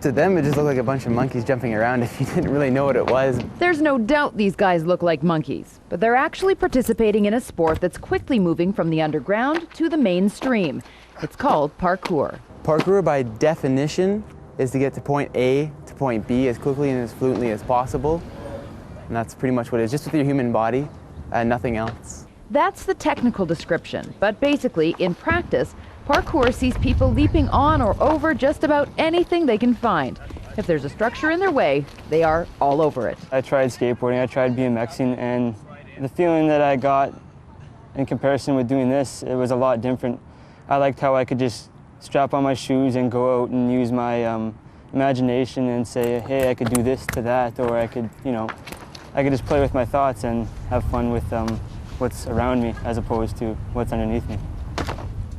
To them, it just looked like a bunch of monkeys jumping around if you didn't really know what it was. There's no doubt these guys look like monkeys, but they're actually participating in a sport that's quickly moving from the underground to the mainstream. It's called parkour. Parkour, by definition, is to get to point A to point B as quickly and as fluently as possible. And that's pretty much what it is, just with your human body and nothing else. That's the technical description, but basically, in practice, parkour sees people leaping on or over just about anything they can find. If there's a structure in their way, they are all over it. I tried skateboarding, I tried BMXing, and the feeling that I got in comparison with doing this, it was a lot different. I liked how I could just strap on my shoes and go out and use my imagination and say, hey, I could do this to that, or I could, I could just play with my thoughts and have fun with what's around me as opposed to what's underneath me.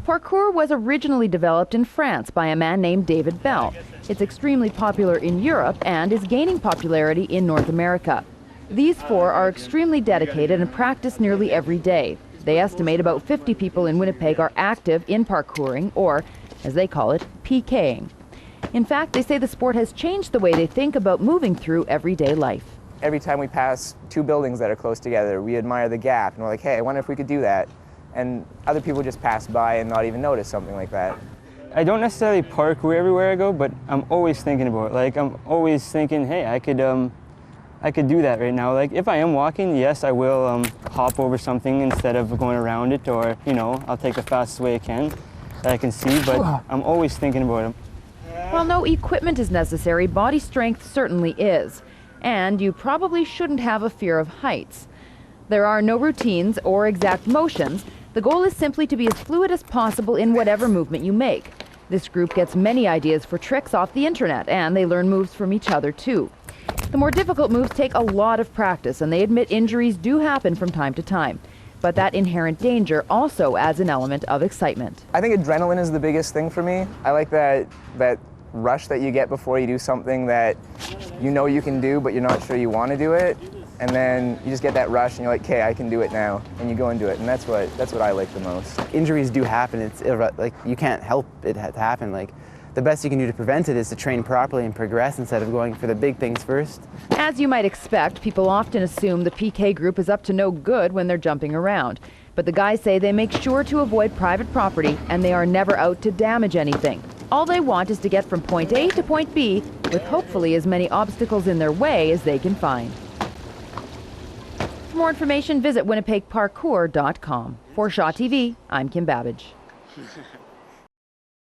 Parkour was originally developed in France by a man named David Bell. It's extremely popular in Europe and is gaining popularity in North America. These four are extremely dedicated and practice nearly every day. They estimate about 50 people in Winnipeg are active in parkouring, or, as they call it, PKing. In fact, they say the sport has changed the way they think about moving through everyday life. Every time we pass two buildings that are close together, we admire the gap, and we're like, hey, I wonder if we could do that. And other people just pass by and not even notice something like that. I don't necessarily parkour everywhere I go, but I'm always thinking about it. Like, I'm always thinking, hey, I could do that right now. Like, if I am walking, yes, I will hop over something instead of going around it, or, I'll take the fastest way I can that I can see, but I'm always thinking about it. While no equipment is necessary, body strength certainly is. And you probably shouldn't have a fear of heights. There are no routines or exact motions. The goal is simply to be as fluid as possible in whatever movement you make. This group gets many ideas for tricks off the internet, and they learn moves from each other too. The more difficult moves take a lot of practice, and they admit injuries do happen from time to time. But that inherent danger also adds an element of excitement. I think adrenaline is the biggest thing for me. I like that rush that you get before you do something that you know you can do, but you're not sure you want to do it. And then you just get that rush and you're like, okay, I can do it now, and you go and do it, and that's what I like the most. Injuries do happen. It's like you can't help it to happen. Like, the best you can do to prevent it is to train properly and progress instead of going for the big things first. As you might expect, people often assume the PK group is up to no good when they're jumping around. But the guys say they make sure to avoid private property, and they are never out to damage anything. All they want is to get from point A to point B, with hopefully as many obstacles in their way as they can find. For more information, visit winnipegparkour.com. For Shaw TV, I'm Kim Babbage.